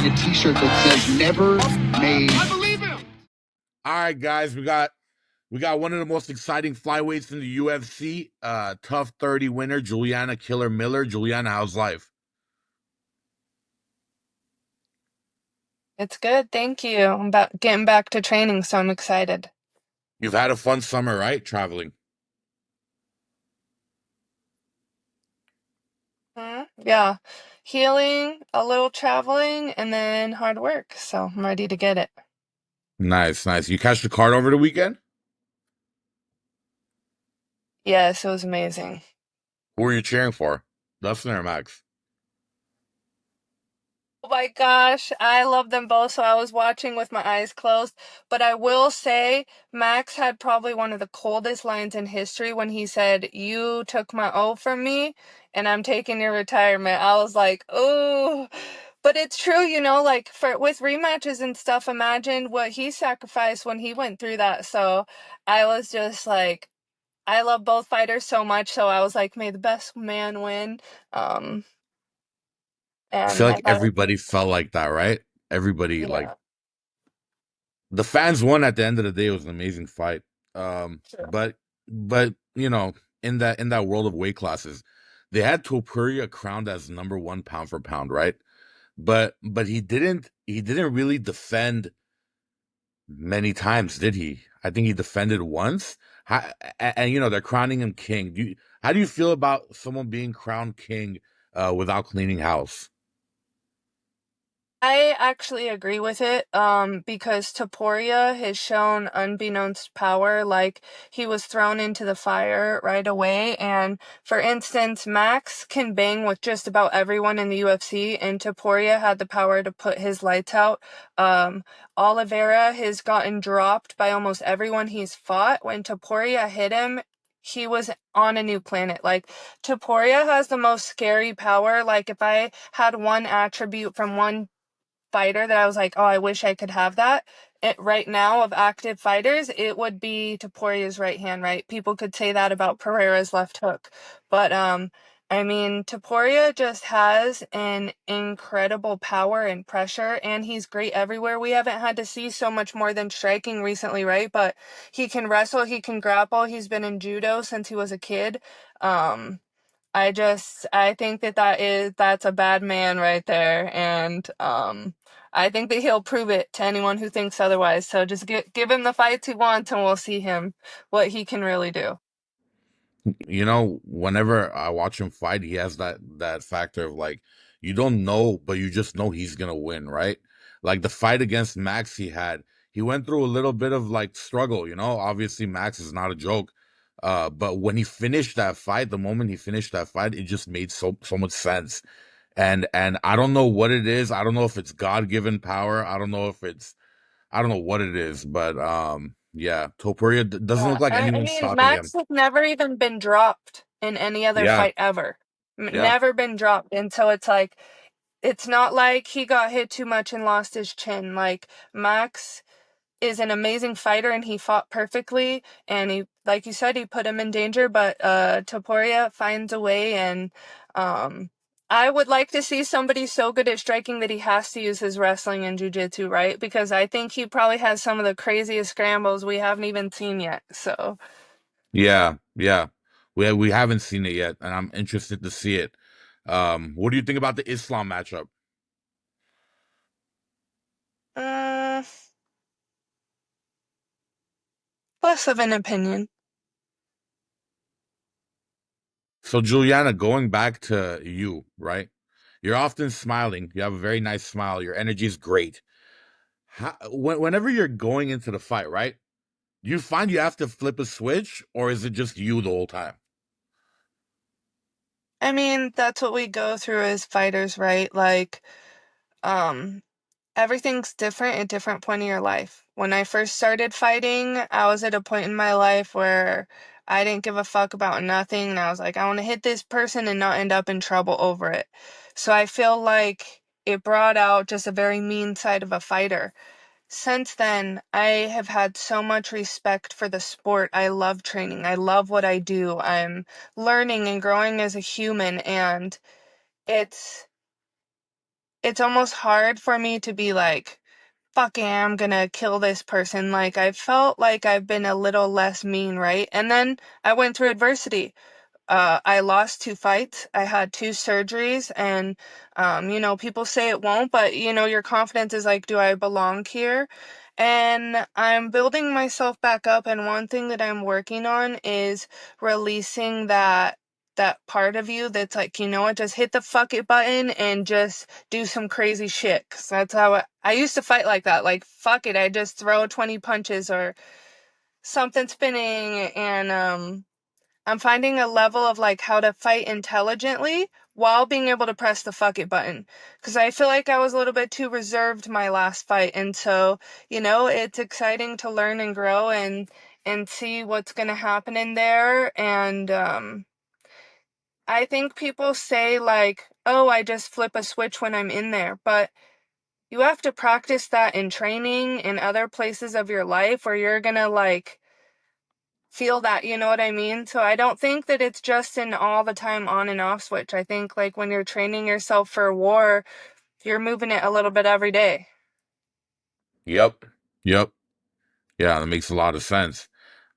wearing a t-shirt that says never made. I believe him. All right, guys, we got one of the most exciting flyweights in the UFC. Tough 30 winner, Juliana Killer Miller. Juliana, how's life? It's good, thank you. I'm about getting back to training, so I'm excited. You've had a fun summer, right? Traveling. Yeah, healing, a little traveling, and then hard work. So I'm ready to get it. Nice, nice. You catch the card over the weekend? Yes, it was amazing. Who are you cheering for? Dustin or Max? Oh my gosh, I love them both, so I was watching with my eyes closed. But I will say, Max had probably one of the coldest lines in history when he said, "You took my O from me, and I'm taking your retirement." I was like, "Oh." But it's true, like for with rematches and stuff, imagine what he sacrificed when he went through that. So I was just like, I love both fighters so much, so I was like, may the best man win. Um, I feel and I like thought, everybody felt like that, right? Everybody, like, yeah. the fans won at the end of the day. It was an amazing fight. But in that world of weight classes, they had Topuria crowned as number one pound for pound, right? But he didn't really defend many times, did he? I think he defended once. And they're crowning him king. How do you feel about someone being crowned king without cleaning house? I actually agree with it, because Topuria has shown unbeknownst power, like he was thrown into the fire right away. And for instance, Max can bang with just about everyone in the UFC, and Topuria had the power to put his lights out. Oliveira has gotten dropped by almost everyone he's fought. When Topuria hit him, he was on a new planet. Like, Topuria has the most scary power. Like, if I had one attribute from one fighter that I was like, oh, I wish I could have that. Right now of active fighters, it would be Topuria's right hand, right? People could say that about Pereira's left hook. But I mean, Topuria just has an incredible power and pressure, and he's great everywhere. We haven't had to see so much more than striking recently, right? But he can wrestle, he can grapple. He's been in judo since he was a kid. Um, I think that's a bad man right there, and I think that he'll prove it to anyone who thinks otherwise. So just give him the fights he wants, and we'll see what he can really do. Whenever I watch him fight, he has that factor of, like, you don't know, but you just know he's gonna win, right? Like the fight against Max he went through a little bit of like struggle, Obviously Max is not a joke. But when he finished that fight, the moment he finished that fight, it just made so much sense. And I don't know what it is. I don't know if it's God-given power. I don't know what it is, but yeah, Topuria doesn't Yeah, look like I anyone's mean, stopping Max him. has never even been dropped in any other Yeah, fight ever. yeah. Never been dropped, and so it's like it's not like he got hit too much and lost his chin. Like, Max is an amazing fighter, and he fought perfectly, and he, like you said, he put him in danger, but Topuria finds a way. And um I would like to see somebody so good at striking that he has to use his wrestling and jiu-jitsu, right? Because I think he probably has some of the craziest scrambles we haven't even seen yet. So Yeah, yeah. We haven't seen it yet, and I'm interested to see it. What do you think about the Islam matchup? uh, less of an opinion. So Juliana, going back to you, right? You're often smiling. You have a very nice smile. Your energy is great. Whenever you're going into the fight, right? Do you find you have to flip a switch, or is it just you the whole time? I mean, that's what we go through as fighters, right? Like, um everything's different at different point in your life. When I first started fighting, I was at a point in my life where I didn't give a fuck about nothing, and I was like, I want to hit this person and not end up in trouble over it. So I feel like it brought out just a very mean side of a fighter. Since then, I have had so much respect for the sport. I love training. I love what I do. I'm learning and growing as a human, and it's it's almost hard for me to be like, fuck yeah, I'm gonna kill this person. Like, I felt like I've been a little less mean, right? And then I went through adversity. I lost 2 fights. I had 2 surgeries, and people say it won't, but your confidence is like, do I belong here? And I'm building myself back up, and one thing that I'm working on is releasing that part of you that's like, you know what, just hit the fuck it button and just do some crazy shit. 'Cause that's how I used to fight like that. Like, fuck it, I just throw 20 punches or something spinning, and I'm finding a level of like how to fight intelligently while being able to press the fuck it button. Because I feel like I was a little bit too reserved my last fight. And so, it's exciting to learn and grow and see what's going to happen in there. And I think people say like, oh, I just flip a switch when I'm in there. But you have to practice that in training in other places of your life where you're going to like feel that, you know what I mean? So I don't think that it's just an all the time on and off switch. I think like when you're training yourself for war, you're moving it a little bit every day. Yep. Yep. Yeah, that makes a lot of sense.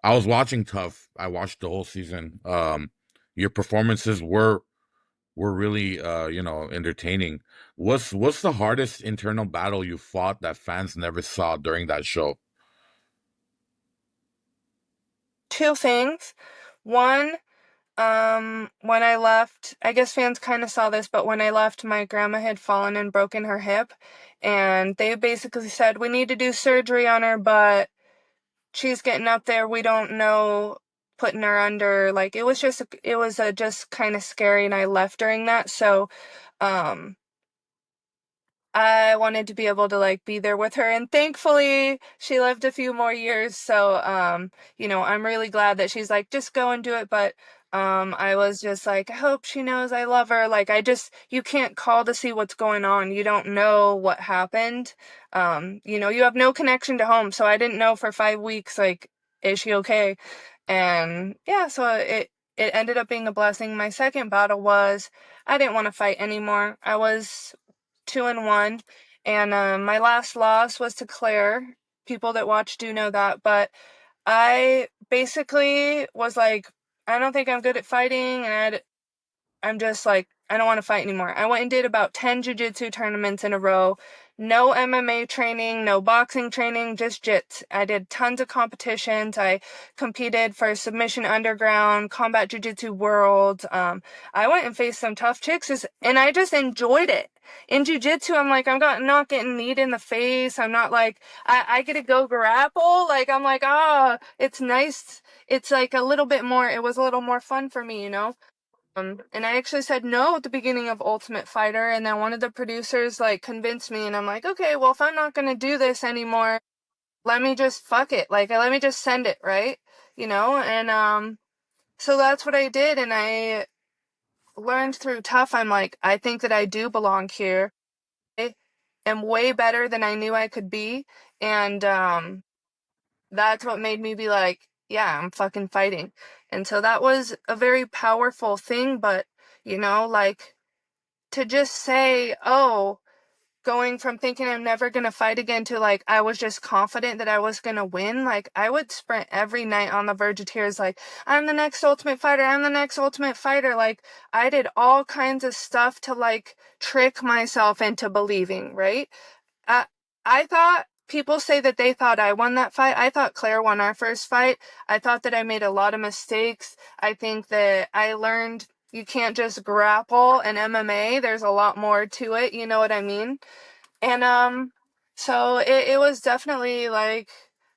I was watching Tough. I watched the whole season. Your performances were really entertaining. What's the hardest internal battle you fought that fans never saw during that show? Two things. One, when I left, I guess fans kind of saw this, but when I left, my grandma had fallen and broken her hip, and they basically said, we need to do surgery on her, but she's getting up there. We don't know putting her under. Like, it was just kind of scary, and I left during that. So, um, I wanted to be able to like be there with her, and thankfully she lived a few more years. So, I'm really glad that she's like, just go and do it. But I was just like, I hope she knows I love her. Like, you can't call to see what's going on. You don't know what happened. You have no connection to home. So I didn't know for 5 weeks, like, is she okay? And yeah, so it ended up being a blessing. My second battle was I didn't want to fight anymore. I was 2-1, and my last loss was to Claire. People that watch do know that, but I basically was like, I don't think I'm good at fighting, and I'm just like, I don't want to fight anymore. I went and did about 10 jiu-jitsu tournaments in a row. No MMA training, no boxing training, just jits. I did tons of competitions. I competed for Submission Underground, Combat Jiu-Jitsu World. I went and faced some tough chicks, and I just enjoyed it. In jiu-jitsu, I'm like, not getting kneed in the face. I'm not like, I get to go grapple. Like, I'm like, it's nice. It's like a little bit more, it was a little more fun for me, you know? And I actually said no at the beginning of Ultimate Fighter, and then one of the producers like convinced me, and I'm like, okay, well, if I'm not gonna do this anymore, let me just fuck it. Like, let me just send it, right? And so that's what I did, and I learned through Tough. I'm like, I think that I do belong here. I am way better than I knew I could be, and that's what made me be like, yeah, I'm fucking fighting. And so that was a very powerful thing, but like, to just say, oh, going from thinking I'm never going to fight again to like, I was just confident that I was going to win. Like, I would sprint every night on the verge of tears. Like, I'm the next Ultimate Fighter. I'm the next Ultimate Fighter. Like, I did all kinds of stuff to like trick myself into believing, right? I, I thought people say that they thought I won that fight. I thought Claire won our first fight. I thought that I made a lot of mistakes. I think that I learned you can't just grapple in MMA. There's a lot more to it. You know what I mean? And so it was definitely like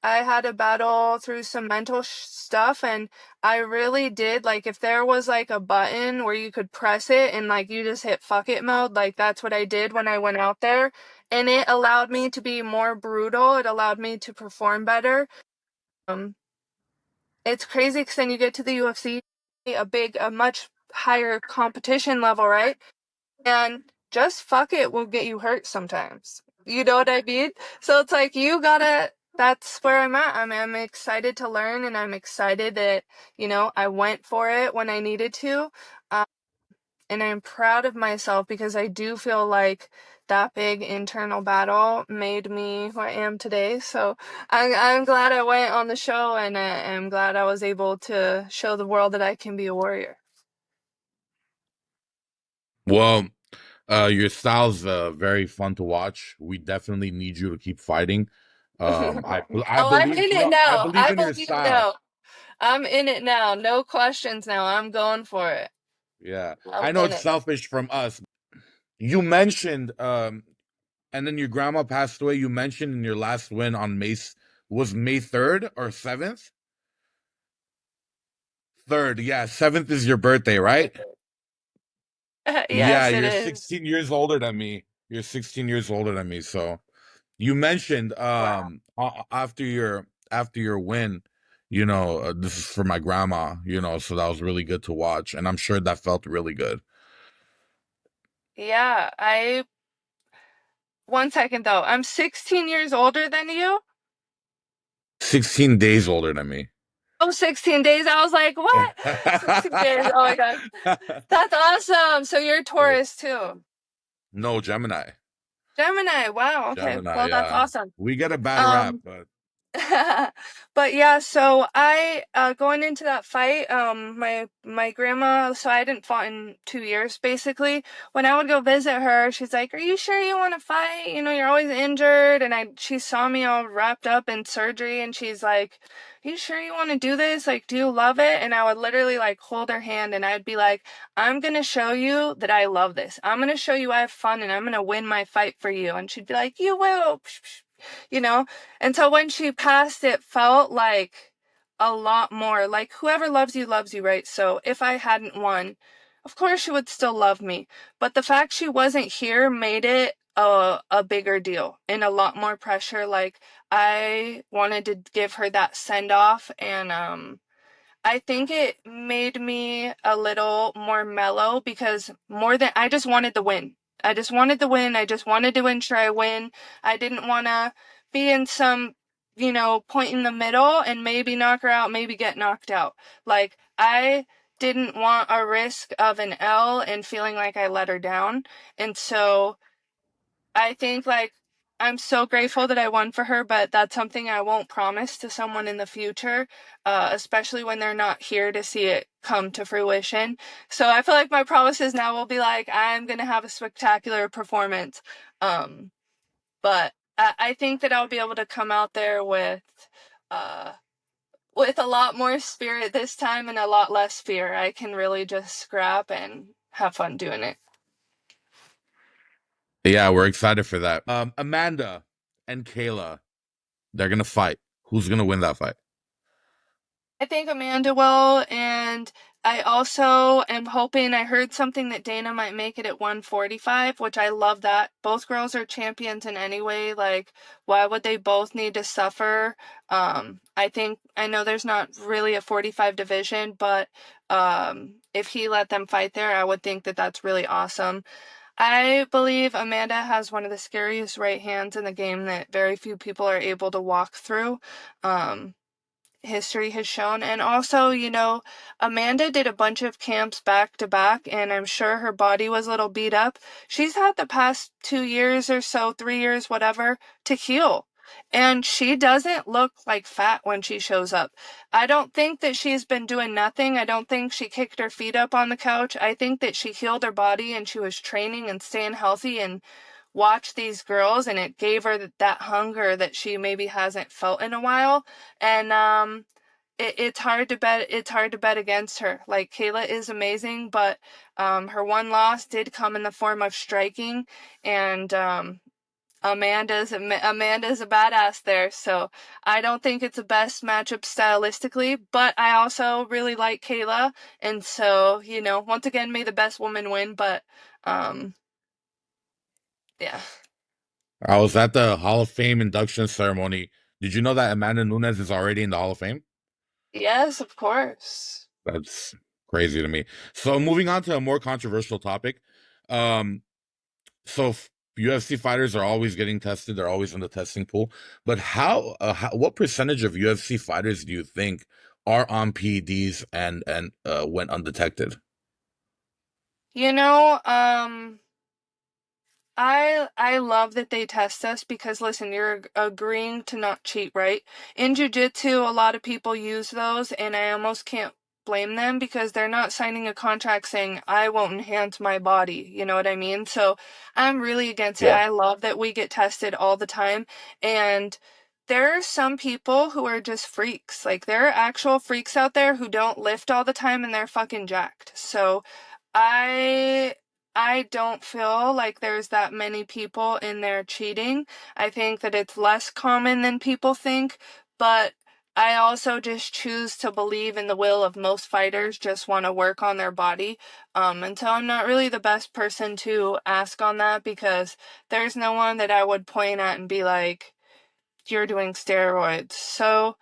I had to battle through some mental stuff, and I really did, like, if there was like a button where you could press it and like you just hit fuck it mode, like that's what I did when I went out there, and it allowed me to be more brutal. It allowed me to perform better. Um, it's crazy because then you get to the UFC, a much higher competition level, right? And just fuck it will get you hurt sometimes. You know what I mean? So it's like, that's where I'm at. I'm excited to learn, and I'm excited that, I went for it when I needed to. and I'm proud of myself because I do feel like that big internal battle made me who I am today. So I'm glad I went on the show, and I'm glad I was able to show the world that I can be a warrior. Well, your style's very fun to watch. We definitely need you to keep fighting. I Oh, I'm believe, in you it know, I now. believe I in your believe style. now. I'm in it now. No questions now. I'm going for it. Yeah, I'm I know in it's it. selfish from us. You mentioned, and then your grandma passed away. You mentioned in your last win on was May 3rd or 7th? 3rd, yeah. 7th is your birthday, right? Yeah, Yes, it you're is. 16 years older than me. You're 16 years older than me. So you mentioned Wow. after your win, you know, this is for my grandma, you know, so that was really good to watch, and I'm sure that felt really good. Yeah, one second though. I'm 16 years older than you. 16 days older than me. Oh, 16 days. I was like, what? 16 days. Oh my God. That's awesome. So you're Taurus too. No, Gemini. Gemini. Wow. Okay. Gemini, Well, that's yeah. awesome. We get a bad rap, Um, but but yeah, so I going into that fight, my grandma, so I hadn't fought in 2 years basically. When I would go visit her, she's like, "Are you sure you want to fight? You know, you're always injured." And she saw me all wrapped up in surgery, and she's like, "Are you sure you want to do this? Like, do you love it?" And I would literally like hold her hand, and I'd be like, "I'm gonna show you that I love this. I'm gonna show you I have fun, and I'm gonna win my fight for you." And she'd be like, "You will." You know, and so when she passed, it felt like a lot more like whoever loves you, right? So if I hadn't won, of course she would still love me. But the fact she wasn't here made it a bigger deal and a lot more pressure. Like I wanted to give her that send off, and I think it made me a little more mellow because more than I just wanted the win. I just wanted the win. I just wanted to ensure I win. I didn't want to be in some, point in the middle and maybe knock her out, maybe get knocked out. Like, I didn't want a risk of an L and feeling like I let her down. And so I think like I'm so grateful that I won for her, but that's something I won't promise to someone in the future, especially when they're not here to see it come to fruition. So I feel like my promises now will be like I'm gonna have a spectacular performance, um, but I think that I'll be able to come out there uh, with a lot more spirit this time and a lot less fear. I can really just scrap and have fun doing it. yeah, we're excited for that. Amanda and Kayla, they're gonna fight. Who's gonna win that fight? I think Amanda will, and I also am hoping I heard something that Dana might make it at 145, which I love that. Both girls are champions in any way. Like, why would they both need to suffer? I know there's not really a 45 division, but if he let them fight there, I would think that that's really awesome. I believe Amanda has one of the scariest right hands in the game that very few people are able to walk through. Um, History has shown. And also, Amanda did a bunch of camps back to back, and I'm sure her body was a little beat up. She's had the past 2 years or so, 3 years, whatever, to heal. And she doesn't look like fat when she shows up. I don't think that she's been doing nothing. I don't think she kicked her feet up on the couch. I think that she healed her body and she was training and staying healthy and watched these girls, and it gave her that hunger that she maybe hasn't felt in a while. And it's hard to bet. It's hard to bet against her. Like Kayla is amazing, but her one loss did come in the form of striking, and Amanda's a badass there. So I don't think it's the best matchup stylistically, but I also really like Kayla, and so once again, may the best woman win. But um, yeah. I was at the Hall of Fame induction ceremony. Did you know that Amanda Nunes is already in the Hall of Fame? Yes, of course. That's crazy to me. So moving on to a more controversial topic. Um, so UFC fighters are always getting tested. They're always in the testing pool. But what percentage of UFC fighters do you think are on PEDs and went undetected? You know, I love that they test us because listen, you're agreeing to not cheat, right? In jiu-jitsu, a lot of people use those, and I almost can't blame them because they're not signing a contract saying I won't enhance my body. You know what I mean? So I'm really against it. Yeah. I love that we get tested all the time, and there are some people who are just freaks. Like there are actual freaks out there who don't lift all the time and they're fucking jacked. So I I don't feel like there's that many people in there cheating. I think that it's less common than people think, but I also just choose to believe in the will of most fighters just want to work on their body. And so I'm not really the best person to ask on that because there's no one that I would point at and be like, you're doing steroids. So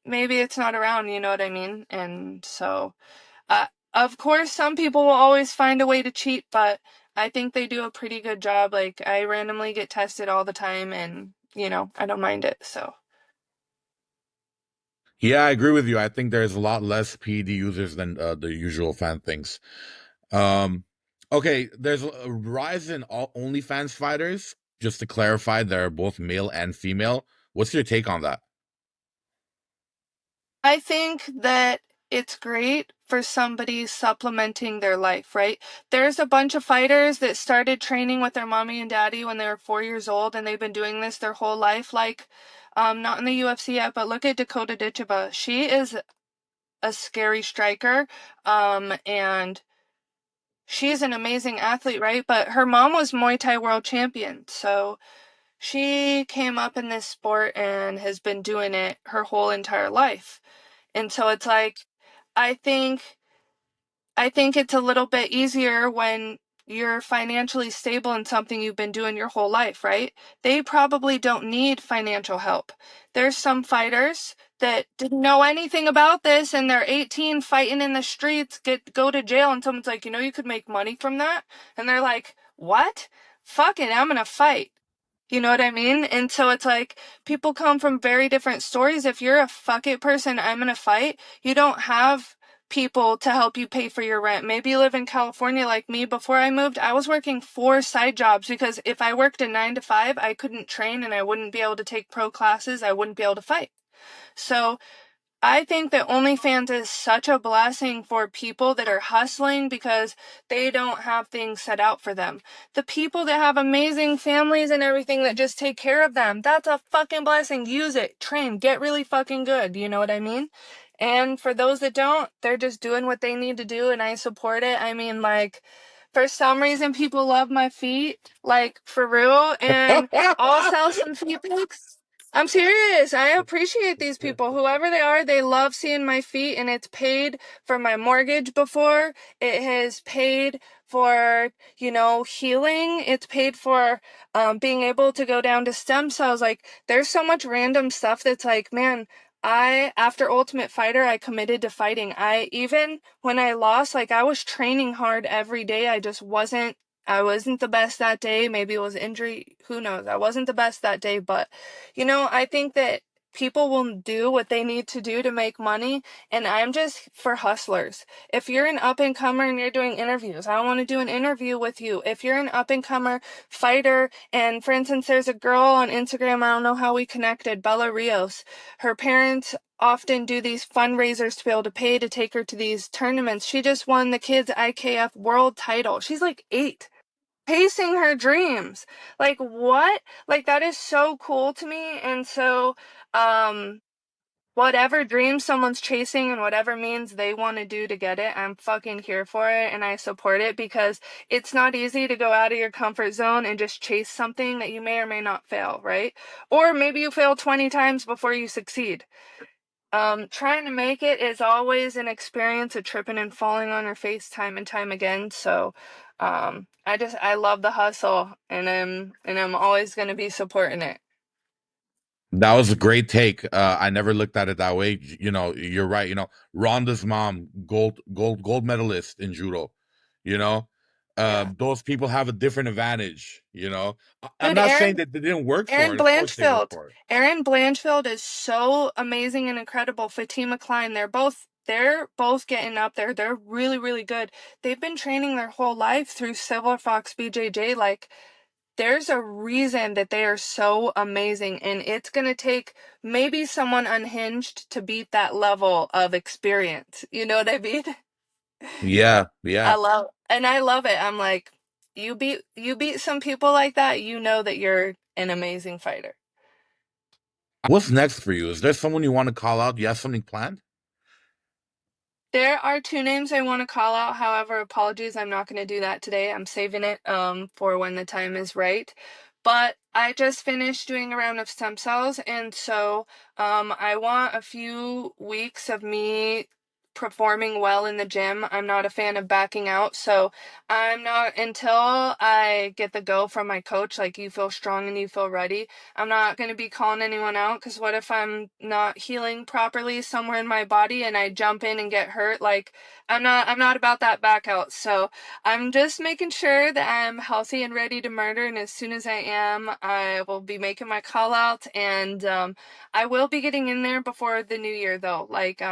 maybe it's not around, you know what I mean? And so uh, of course, some people will always find a way to cheat, but I think they do a pretty good job. Like, I randomly get tested all the time, and, I don't mind it, so. Yeah, I agree with you. I think there's a lot less PED users than the usual fan thinks. Um, okay, there's a rise in all OnlyFans fighters. Just to clarify, they're both male and female. What's your take on that? I think that it's great for somebody supplementing their life, right? There's a bunch of fighters that started training with their mommy and daddy when they were 4 years old, and they've been doing this their whole life. Like, not in the UFC yet, but look at Dakota Ditchaba. She is a scary striker, and she's an amazing athlete, right? But her mom was Muay Thai world champion. So she came up in this sport and has been doing it her whole entire life. And so it's like, I think I think it's a little bit easier when you're financially stable in something you've been doing your whole life, right? They probably don't need financial help. There's some fighters that didn't know anything about this and they're 18 fighting in the streets, go to jail, and someone's like, you could make money from that? And they're like, what? Fuck it, I'm gonna fight. You know what I mean? And so it's like people come from very different stories. If you're a fuck it person, I'm gonna fight, you don't have people to help you pay for your rent. Maybe you live in California like me. Before I moved, I was working 4 side jobs because if I worked a 9 to 5, I couldn't train and I wouldn't be able to take pro classes. I wouldn't be able to fight. So I think that OnlyFans is such a blessing for people that are hustling because they don't have things set out for them. The people that have amazing families and everything that just take care of them, that's a fucking blessing. Use it, train, get really fucking good. You know what I mean? And for those that don't, they're just doing what they need to do, and I support it. I mean, like, for some reason, people love my feet, like, for real, and I'll sell some feet pics. I'm serious. I appreciate these people. Whoever they are, they love seeing my feet, and it's paid for my mortgage before. It has paid for, healing. It's paid for being able to go down to stem cells. Like, there's so much random stuff that's like, man, after Ultimate Fighter, I committed to fighting. Even when I lost, like, I was training hard every day. I wasn't the best that day. Maybe it was injury. Who knows? I wasn't the best that day, but, I think that people will do what they need to do to make money, and I'm just for hustlers. If you're an up and comer and you're doing interviews, I want to do an interview with you. If you're an up and comer fighter, and for instance, there's a girl on Instagram, I don't know how we connected, Bella Rios. Her parents often do these fundraisers to be able to pay to take her to these tournaments. She just won the kids IKF world title. She's like 8, chasing her dreams. Like, what? Like, that is so cool to me. And so, um, whatever dream someone's chasing and whatever means they want to do to get it, I'm fucking here for it and I support it because it's not easy to go out of your comfort zone and just chase something that you may or may not fail, right? Or maybe you fail 20 times before you succeed. Trying to make it is always an experience of tripping and falling on your face time and time again. So, I love the hustle, and I'm always gonna be supporting it. That was a great take. I never looked at it that way. You're right. Rhonda's mom, gold medalist in judo. You know, Yeah, those people have a different advantage. I'm dude, not saying that they didn't work for Aaron it. Of course, they worked Blanchfield. for it. Aaron Blanchfield is so amazing and incredible. Fatima Klein, they're both they're both getting up there. They're really, really good. They've been training their whole life through Silver Fox BJJ. Like, there's a reason that they are so amazing, and it's going to take maybe someone unhinged to beat that level of experience. You know what I mean? Yeah, yeah. I love it. I'm like, you beat some people like that, you know that you're an amazing fighter. What's next for you? Is there someone you want to call out? You have something planned? There are two names I want to call out. However, apologies, I'm not going to do that today. I'm saving it for when the time is right. But I just finished doing a round of stem cells, and so I want a few weeks of me performing well in the gym. I'm not a fan of backing out, so I'm not, until I get the go from my coach, like, you feel strong and you feel ready, I'm not going to be calling anyone out, because what if I'm not healing properly somewhere in my body and I jump in and get hurt? Like, I'm not about that back out. So I'm just making sure that I'm healthy and ready to murder, and as soon as I am, I will be making my call out, and I will be getting in there before the new year, though. Like,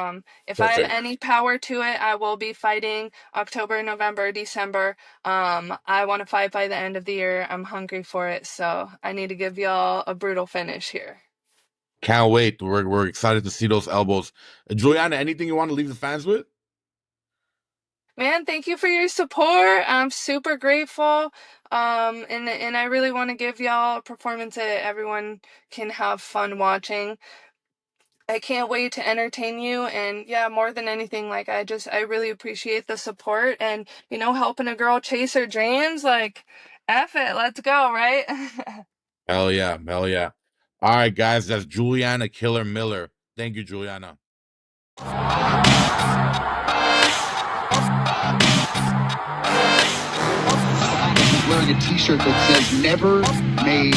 if I have Perfect. any power to it, I will be fighting October, November, December. I want to fight by the end of the year. I'm hungry for it, so I need to give y'all a brutal finish here. Can't wait. We're excited to see those elbows. Juliana, anything you want to leave the fans with? Man, thank you for your support. I'm super grateful. And I really want to give y'all a performance that everyone can have fun watching. I can't wait to entertain you, and yeah, more than anything, like, I really appreciate the support and, helping a girl chase her dreams. Like, F it, let's go, right? Hell yeah, hell yeah. All right, guys, that's Juliana Killer Miller. Thank you, Juliana. Wearing a t-shirt that says never made